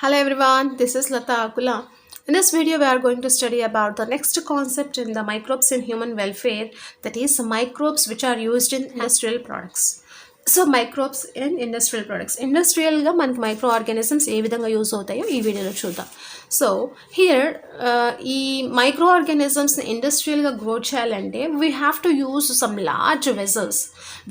Hello everyone, this is Latha Akula. In this video, we are going to study about the next concept in the microbes in human welfare, that is microbes which are used in industrial products. So microbes in industrial products ఇండస్ట్రియల్గా మనకి micro organisms ఏ విధంగా use అవుతాయో ఈ వీడియోలో చూద్దాం. So here ఈ micro ఆర్గానిజమ్స్ని ఇండస్ట్రియల్గా గ్రో చేయాలంటే we have to use some large vessels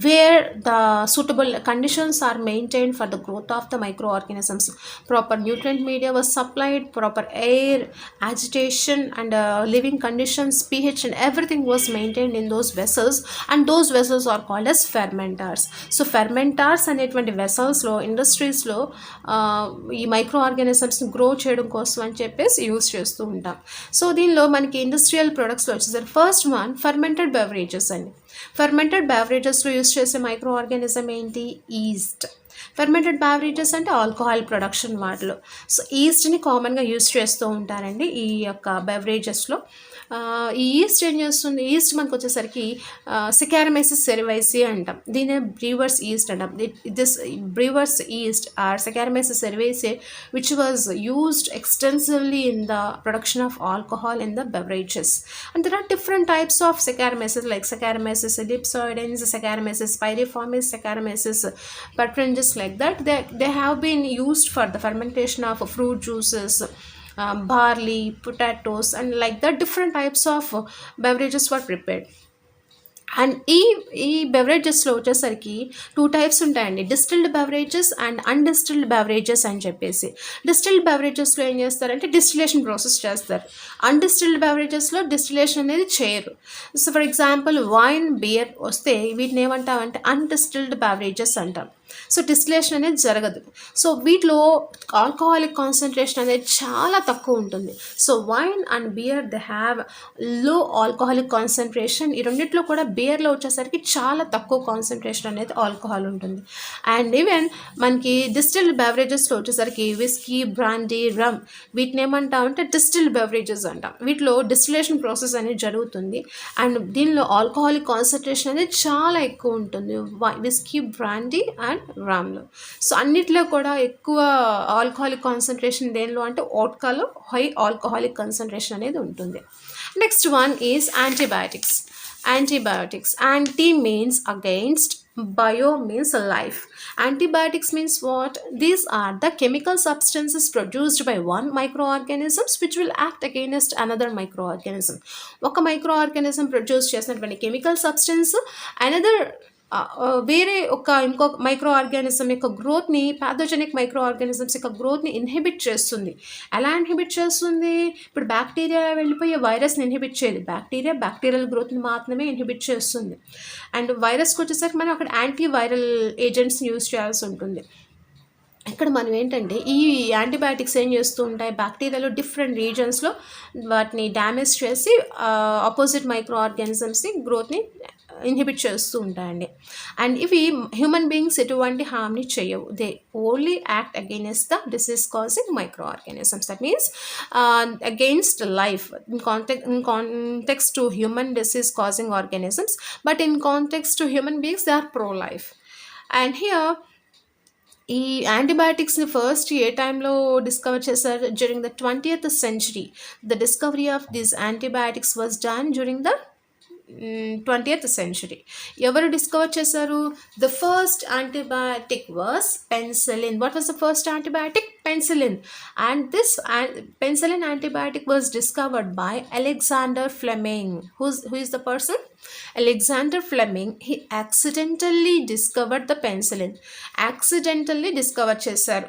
where the suitable conditions are maintained for the growth of the micro organisms. Proper nutrient media was supplied, proper air, agitation and living conditions, pH and everything was maintained in those vessels, and those vessels are called as fermenters. So fermenters అనేటువంటి వెసల్స్లో ఇండస్ట్రీస్లో ఈ micro ఆర్గానిజమ్స్ని grow చేయడం కోసం అని చెప్పేసి use చేస్తూ ఉంటాం. So దీనిలో మనకి ఇండస్ట్రియల్ ప్రొడక్ట్స్లో వచ్చేసరికి ఫస్ట్ వన్ ఫర్మెంటెడ్ బెవరేజెస్ అండి. ఫర్మెంటెడ్ బెవరేజెస్లో యూజ్ చేసే మైక్రో ఆర్గానిజం ఏంటి? ఈస్ట్. ఫర్మెంటెడ్ బెవరేజెస్ అంటే ఆల్కహాల్ ప్రొడక్షన్ వాటిలో. సో ఈస్ట్ని కామన్గా యూజ్ చేస్తూ ఉంటారండి ఈ యొక్క బెవరేజెస్లో. ఈ ఈస్ట్ ఏం చేస్తుంది? ఈస్ట్ మనకు వచ్చేసరికి సెకారమైసిస్ సెరివైసి అంటాం, దీని బ్రీవర్స్ ఈస్ట్ అంటాం. This brewer's yeast are Saccharomyces cerevisiae which was used extensively in the production of alcohol in the beverages. And there are different types of Saccharomyces like Saccharomyces ellipsoidans, Saccharomyces pyriformis, Saccharomyces petringes, like that. They have been used for the fermentation of fruit juices, barley, potatoes, and like that different types of beverages were prepared. And ఈ బెవరేజెస్లో వచ్చేసరికి 2 types ఉంటాయండి, distilled beverages and అన్డిస్టిల్డ్ beverages అని చెప్పేసి. Distilled బెవరేజెస్లో ఏం చేస్తారంటే distillation process చేస్తారు. అన్డిస్టిల్డ్ బెవరేజెస్లో distillation అనేది చేయరు. So for example wine, beer వస్తే వీటిని ఏమంటామంటే అన్డిస్టిల్డ్ బెవరేజెస్ అంటాం. సో డిస్టిలేషన్ అనేది జరగదు. సో వీటిలో ఆల్కహాలిక్ కాన్సన్ట్రేషన్ అనేది చాలా తక్కువ ఉంటుంది. So wine and beer they have low alcoholic concentration. ఈ రెండిట్లో కూడా బియర్లో వచ్చేసరికి చాలా తక్కువ కాన్సన్ట్రేషన్ అనేది ఆల్కహాల్ ఉంటుంది. అండ్ ఈవెన్ మనకి డిస్టిల్డ్ బెవరేజెస్లో వచ్చేసరికి విస్కీ, బ్రాండీ, రమ్, వీటిని ఏమంటామంటే డిస్టిల్డ్ బెవరేజెస్ అంటాం. వీటిలో డిస్టిలేషన్ ప్రాసెస్ అనేది జరుగుతుంది అండ్ దీనిలో ఆల్కహాలిక్ కాన్సన్ట్రేషన్ అనేది చాలా ఎక్కువ ఉంటుంది విస్కీ, బ్రాండీ అండ్ రామ్లో. సో అన్నిట్లో కూడా ఎక్కువ ఆల్కహాలిక్ కాన్సన్ట్రేషన్ దేనిలో అంటే వోడ్కాలో హై ఆల్కహాలిక్ కాన్సన్ట్రేషన్ అనేది ఉంటుంది. Next one is antibiotics. Antibiotics. Anti means against, bio means life. Antibiotics means what? These are the chemical substances produced by one microorganisms which will act against another microorganism. ఒక microorganism produce చేసినటువంటి chemical substance another వేరే ఇంకొక micro organism యొక్క గ్రోత్ని, pathogenic micro organisms యొక్క గ్రోత్ని inhibit చేస్తుంది. ఎలా inhibit చేస్తుంది? ఇప్పుడు బ్యాక్టీరియా వెళ్ళిపోయి వైరస్ని ఇన్హిబిట్ చేయదు. బ్యాక్టీరియల్ గ్రోత్ని మాత్రమే ఇన్హిబిట్ చేస్తుంది. అండ్ వైరస్కి వచ్చేసరికి మనం అక్కడ యాంటీ వైరల్ ఏజెంట్స్ని యూజ్ చేయాల్సి ఉంటుంది. ఇక్కడ మనం ఏంటంటే ఈ యాంటీబయాటిక్స్ ఏం చేస్తూ ఉంటాయి, బ్యాక్టీరియాలో డిఫరెంట్ రీజన్స్లో వాటిని డ్యామేజ్ చేసి ఆపోజిట్ మైక్రో ఆర్గానిజమ్స్ని గ్రోత్ని ఇన్హిబిట్ చేస్తూ ఉంటాయండి. అండ్ ఇవి హ్యూమన్ బీయింగ్స్ ఎటువంటి హార్మ్ని చేయవు. They only act against the disease causing micro organisms. That means against life in context to human disease causing organisms, but in context to human beings they are pro life. And here ఈ యాంటీబయాటిక్స్ని first ఏ టైంలో discover చేశారు? During the 20th century. The discovery of these antibiotics was done during the 20th century. ఎవరు discover చేశారు? The first antibiotic was penicillin. What was the first antibiotic? Penicillin. And this penicillin antibiotic was discovered by Alexander Fleming. Who is the person? Alexander Fleming. He accidentally discovered the penicillin. Accidentally discover చేశారు.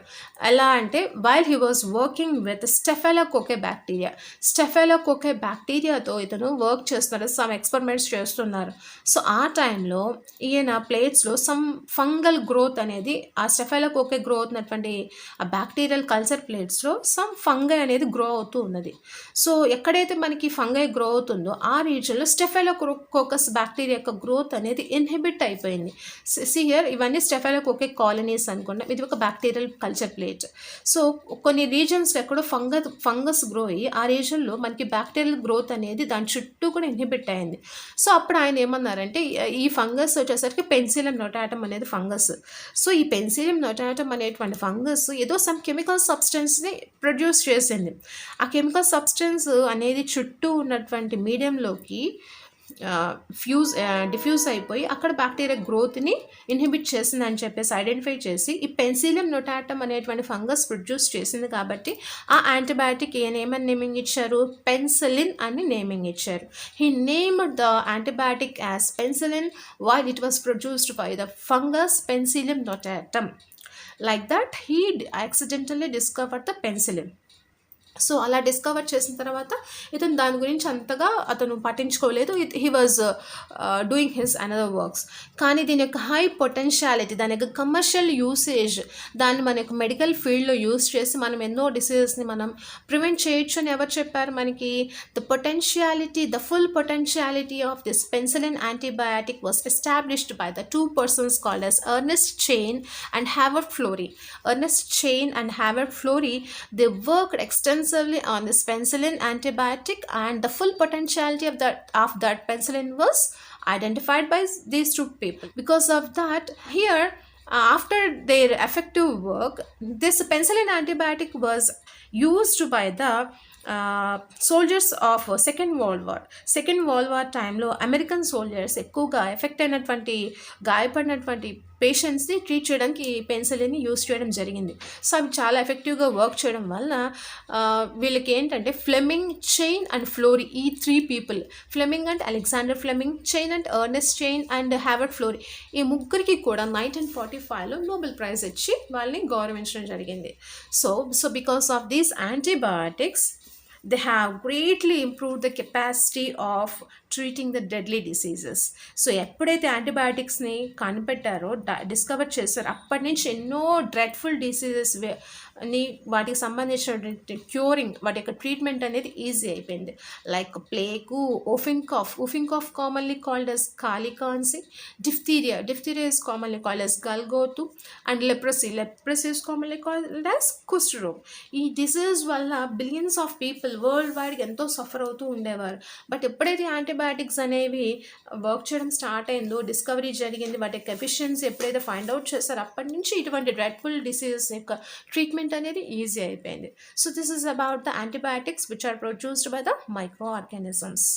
ఎలా అంటే while he was working with Staphylococcus bacteria. Staphylococcus బ్యాక్టీరియాతో ఇతను work చేస్తున్నారు, some experiments చేస్తున్నారు. So ఆ టైంలో ఈయన ప్లేట్స్లో some fungal growth అనేది, ఆ స్టెఫైలోకోకస్ గ్రోత్ ఉన్నటువంటి ఆ బ్యాక్టీరియల్ కల్చర్ ప్లేట్స్లో సమ్ ఫంగై అనేది గ్రో అవుతూ ఉన్నది. సో ఎక్కడైతే మనకి ఫంగై గ్రో అవుతుందో ఆ రీజన్లో స్టెఫైలోకోకస్ బ్యాక్టీరియా యొక్క గ్రోత్ అనేది ఇన్హిబిట్ అయిపోయింది. హియర్ ఇవన్నీ స్టెఫైలోకోకస్ కాలనీస్ అనుకున్నాం. ఇది ఒక బ్యాక్టీరియల్ కల్చర్ ప్లేట్. సో కొన్ని రీజన్స్లో ఎక్కడో ఫంగస్ గ్రో అయ్యి ఆ రీజన్లో మనకి బ్యాక్టీరియల్ గ్రోత్ అనేది దాని చుట్టూ కూడా ఇన్హిబిట్ అయింది. సో అప్పుడు ఆయన ఏమన్నారంటే ఈ ఫంగస్ వచ్చేసరికి పెన్సిలియం నోటాటం అనేది ఫంగస్. సో ఈ పెన్సిలియం నోటాటం అనేటువంటి ఫంగస్ ఏదో సమ్ కెమికల్ సబ్స్టెన్స్ని ప్రొడ్యూస్ చేసింది. ఆ కెమికల్ సబ్స్టెన్స్ అనేది చుట్టూ ఉన్నటువంటి మీడియంలోకి డిఫ్యూజ్ అయిపోయి అక్కడ బ్యాక్టీరియా గ్రోత్ని ఇన్హిబిట్ చేసిందని చెప్పేసి ఐడెంటిఫై చేసి ఈ పెన్సిలియం నోటాటం అనేటువంటి ఫంగస్ ప్రొడ్యూస్ చేసింది కాబట్టి ఆ యాంటీబయాటిక్ ఏమని నేమింగ్ ఇచ్చారు, పెన్సిలిన్ అని నేమింగ్ ఇచ్చారు. He named the antibiotic as penicillin while it was produced by the fungus Penicillium notatum. Like that he accidentally discovered the penicillin. So అలా డిస్కవర్ చేసిన తర్వాత ఇతను దాని గురించి అంతగా అతను పట్టించుకోలేదు. He was doing his another works. కానీ దీని యొక్క హై పొటెన్షియాలిటీ, దాని యొక్క కమర్షియల్ యూసేజ్, దాన్ని మన యొక్క మెడికల్ ఫీల్డ్లో యూస్ చేసి మనం ఎన్నో డిసీజెస్ని మనం ప్రివెంట్ చేయొచ్చు అని ఎవరు చెప్పారు మనకి? The full potentiality of this penicillin antibiotic was established by the two persons called as Ernest Chain and Howard Florey. Ernest Chain and Howard Florey, they worked extensively on this penicillin antibiotic, and the full potentiality of that penicillin was identified by these two people. Because of that, here after their effective work, this penicillin antibiotic was used by the soldiers of second world war టైంలో American soldiers ఎక్కువగా effect అయినటువంటి గాయపడినటువంటి పేషెంట్స్ని treat చేయడానికి ఈ పెన్సిలిన్ని use చేయడం జరిగింది. So అవి చాలా ఎఫెక్టివ్గా వర్క్ చేయడం వల్ల వీళ్ళకి ఏంటంటే ఫ్లెమింగ్, చైన్ అండ్ ఫ్లోరీ, ఈ 3 people, Fleming and Alexander Fleming, Chain and Ernest Chain and Howard Florey, ఈ ముగ్గురికి కూడా 1945లో నోబెల్ ప్రైజ్ ఇచ్చి వాళ్ళని గౌరవించడం జరిగింది. So because of these antibiotics, they have greatly improved the capacity of treating the deadly diseases. So ఎప్పుడైతే యాంటీబయాటిక్స్ని కనిపెట్టారో, discover చేశారో, అప్పటి నుంచి ఎన్నో డ్రెడ్ఫుల్ డిసీజెస్ ని వాటికి సంబంధించినటువంటి క్యూరింగ్, వాటి యొక్క ట్రీట్మెంట్ అనేది ఈజీ అయిపోయింది. Like plague, whooping cough commonly called as కాలికాన్సీ, diphtheria is commonly called as గల్గోతు, and leprosy is commonly called as కుష్ఠరోగ్. ఈ డిసీజ్ వల్ల billions of people world wide ఎంతో సఫర్ అవుతూ ఉండేవారు. బట్ ఎప్పుడైతే యాంటీబయాటిక్స్ అనేవి వర్క్ చేయడం స్టార్ట్ అయిందో, డిస్కవరీ జరిగింది, వాటి యొక్క ఎఫిషియన్సీ ఎప్పుడైతే ఫైండ్ అవుట్ చేస్తారో, అప్పటి నుంచి ఇటువంటి డ్రెడ్ఫుల్ డిసీజెస్ యొక్క ట్రీట్మెంట్ అనేది ఈజీ అయిపోయింది. So this is about the antibiotics which are produced by the micro organisms.